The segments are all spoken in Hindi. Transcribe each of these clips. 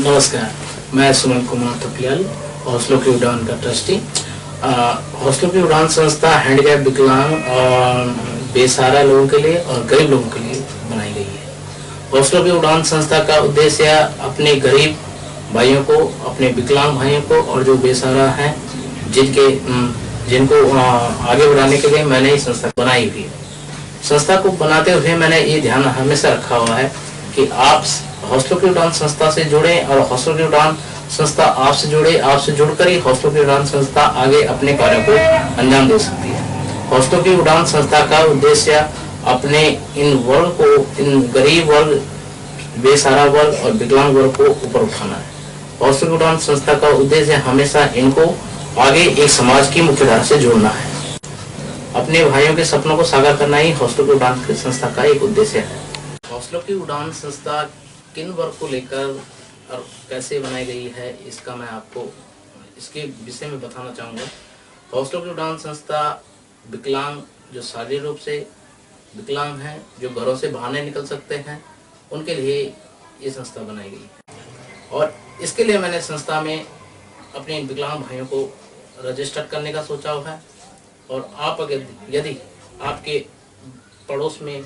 नमस्कार, मैं सुमन कुमार थपलियाल, हौसलों की उड़ान का ट्रस्टी। हौसलों की उड़ान संस्था हैंडीकैप, विकलांग और बेसहारा लोगों के लिए और गरीब लोगों के लिए बनाई गई है। हौसलों की उड़ान संस्था का उद्देश्य अपने गरीब भाइयों को, अपने विकलांग भाइयों को और जो बेसहारा हैं जिनको आगे बढ़ाने के लिए मैंने ये संस्था बनाई हुई है। संस्था को बनाते हुए मैंने ये ध्यान हमेशा रखा हुआ है कि आप हौसलों की उड़ान संस्था से जुड़े और हौसलों की उड़ान संस्था आपसे जुड़े। आपसे जुड़कर ही हौसलों की उड़ान संस्था आगे अपने कार्यों को अंजाम दे सकती है। हौसलों की उड़ान संस्था का उद्देश्य अपने इन वर्ग को, इन गरीब वर्ग, बेसहारा वर्ग और विकलांग वर्ग को ऊपर उठाना है। हौसलों की उड़ान संस्था का उद्देश्य हमेशा इनको आगे एक समाज की मुख्यधारा से जोड़ना है। अपने भाइयों के सपनों को साकार करना ही हौसलों की उड़ान संस्था का एक उद्देश्य है। हौसलों की उड़ान संस्था किन वर्ग को लेकर और कैसे बनाई गई है, इसका मैं आपको इसके विषय में बताना चाहूँगा। हौसलों की उड़ान संस्था विकलांग, जो शारीरिक रूप से विकलांग हैं, जो घरों से बाहर नहीं निकल सकते हैं, उनके लिए ये संस्था बनाई गई है। और इसके लिए मैंने संस्था में अपने विकलांग भाइयों को रजिस्टर करने का सोचा हुआ है। और आप अगर यदि आपके पड़ोस में,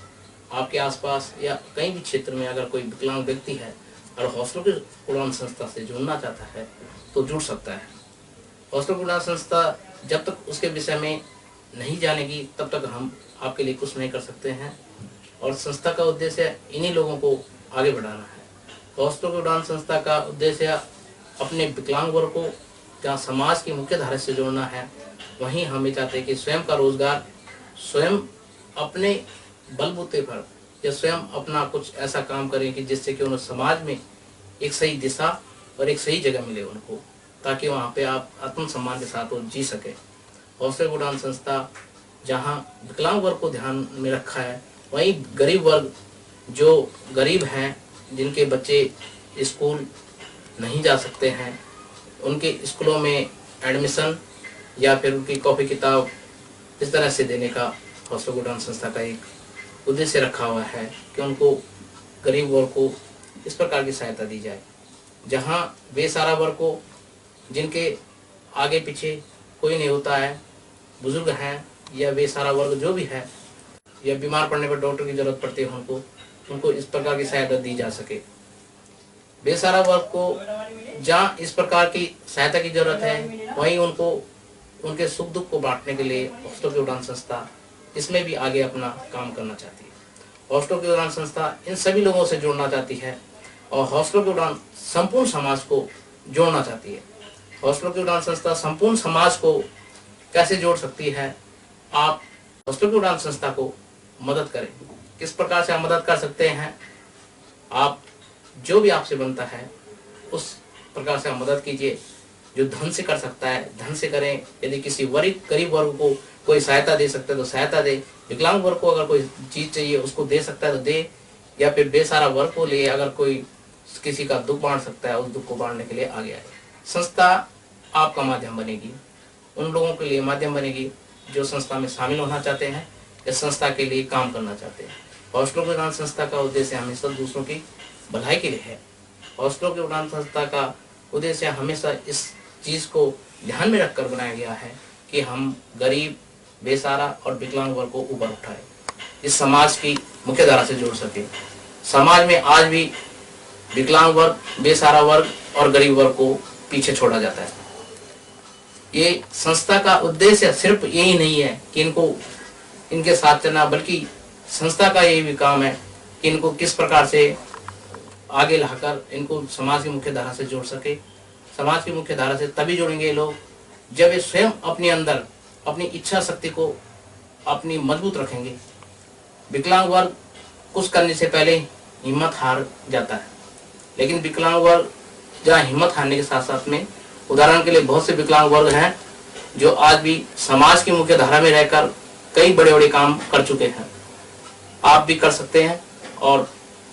आपके आसपास या कहीं भी क्षेत्र में अगर कोई विकलांग व्यक्ति है और हौसलों की उड़ान संस्था से जुड़ना चाहता है तो जुड़ सकता है। हौसलों की उड़ान संस्था जब तक उसके विषय में नहीं जानेगी तब तक हम आपके लिए कुछ नहीं कर सकते हैं। और संस्था का उद्देश्य इन्हीं लोगों को आगे बढ़ाना है। हौसलों की उड़ान संस्था का उद्देश्य अपने विकलांग वर्ग को जहाँ समाज की मुख्य धारा से जोड़ना है, वहीं हम ये चाहते हैं कि स्वयं का रोजगार, स्वयं अपने बलबूते पर या स्वयं अपना कुछ ऐसा काम करें कि जिससे कि उन्हें समाज में एक सही दिशा और एक सही जगह मिले उनको, ताकि वहाँ पे आप आत्मसम्मान के साथ वो जी सके। हौसलों की उड़ान संस्था जहाँ विकलांग वर्ग को ध्यान में रखा है, वहीं गरीब वर्ग, जो गरीब हैं, जिनके बच्चे स्कूल नहीं जा सकते हैं, उनके स्कूलों में एडमिशन या फिर उनकी कॉपी किताब इस तरह से देने का हौसलों की उड़ान संस्था का एक उद्देश्य रखा हुआ है कि उनको, गरीब वर्ग को इस प्रकार की सहायता दी जाए। जहां बेसहारा वर्ग को, जिनके आगे पीछे कोई नहीं होता है, बुजुर्ग हैं या बेसहारा वर्ग जो भी है, या बीमार पड़ने पर डॉक्टर की जरूरत पड़ती है, उनको इस प्रकार की सहायता दी जा सके। बेसहारा वर्ग को जहाँ इस प्रकार की सहायता की जरूरत है, वहीं उनको उनके सुख दुख को बांटने के लिए हौसलों की उड़ान संस्था इसमें भी आगे अपना काम करना चाहती है। हौसलों की उड़ान संस्था इन सभी लोगों से जोड़ना चाहती है और हौसलों की उड़ान संपूर्ण समाज को जोड़ना चाहती है। हौसलों की उड़ान संस्था संपूर्ण समाज को कैसे जोड़ सकती है? आप हौसलों की उड़ान संस्था को मदद करें। किस प्रकार से आप मदद कर सकते हैं? आप जो भी आपसे बनता है उस प्रकार से आप मदद कीजिए। जो धन से कर सकता है धन से करें। यदि किसी गरीब वर्ग को कोई सहायता दे सकता है तो सहायता दे। विकलांग वर्ग को अगर कोई चीज चाहिए उसको दे सकता है तो दे, या फिर बेसहारा वर्ग को लिए अगर कोई किसी का दुख बांट सकता है, उस दुख को बांटने के लिए आगे आए। संस्था आपका माध्यम बनेगी, उन लोगों के लिए माध्यम बनेगी जो संस्था में शामिल होना चाहते हैं, इस संस्था के लिए काम करना चाहते हैं। हौसलों की उड़ान संस्था का उद्देश्य हमेशा दूसरों की भलाई के लिए है। हौसलों की उड़ान संस्था का उद्देश्य हमेशा इस चीज को ध्यान में रखकर बनाया गया है कि हम गरीब, बेसहारा और विकलांग वर्ग को ऊपर उठाए, इस समाज की मुख्य धारा से जोड़ सके। समाज में आज भी विकलांग वर्ग, बेसहारा वर्ग और गरीब वर्ग को पीछे छोड़ा जाता है। ये संस्था का उद्देश्य सिर्फ यही नहीं है कि इनको इनके साथ चलना, बल्कि संस्था का यही भी काम है कि इनको किस प्रकार से आगे लाकर इनको समाज की मुख्य धारा से जोड़ सके। समाज की मुख्य धारा से तभी जोड़ेंगे लोग जब वे स्वयं अपने अंदर अपनी इच्छा शक्ति को अपनी मजबूत रखेंगे। विकलांग वर्ग कुछ करने से पहले हिम्मत हार जाता है, लेकिन विकलांग वर्ग जहाँ हिम्मत हारने के साथ साथ में, उदाहरण के लिए बहुत से विकलांग वर्ग हैं जो आज भी समाज की मुख्य धारा में रहकर कई बड़े बड़े काम कर चुके हैं। आप भी कर सकते हैं। और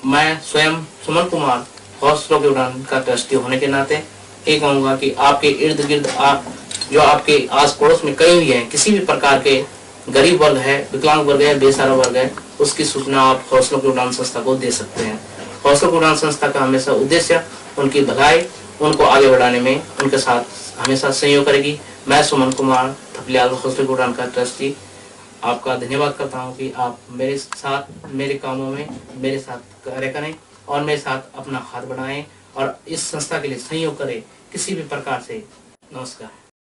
मैं स्वयं सुमन कुमार, हौसलों की उड़ान का ट्रस्टी होने के नाते ये कहूँगा कि आपके इर्द गिर्द जो आपके आस पड़ोस में कहीं भी है, किसी भी प्रकार के गरीब वर्ग है, विकलांग वर्ग है, बेसहारा वर्ग है, उसकी सूचना आप हौसलों की उड़ान संस्था को दे सकते हैं। हौसलों की उड़ान संस्था का हमेशा उद्देश्य उनकी भलाई, उनको आगे बढ़ाने में उनके साथ हमेशा सहयोग करेगी। मैं सुमन कुमार थपलियाल हॉस्टल की उड़ान का ट्रस्टी आपका धन्यवाद करता हूं कि आप मेरे साथ, मेरे कामों में मेरे साथ कार्य करें और मेरे साथ अपना हाथ बढ़ाएं और इस संस्था के लिए सहयोग करें किसी भी प्रकार से। नमस्कार।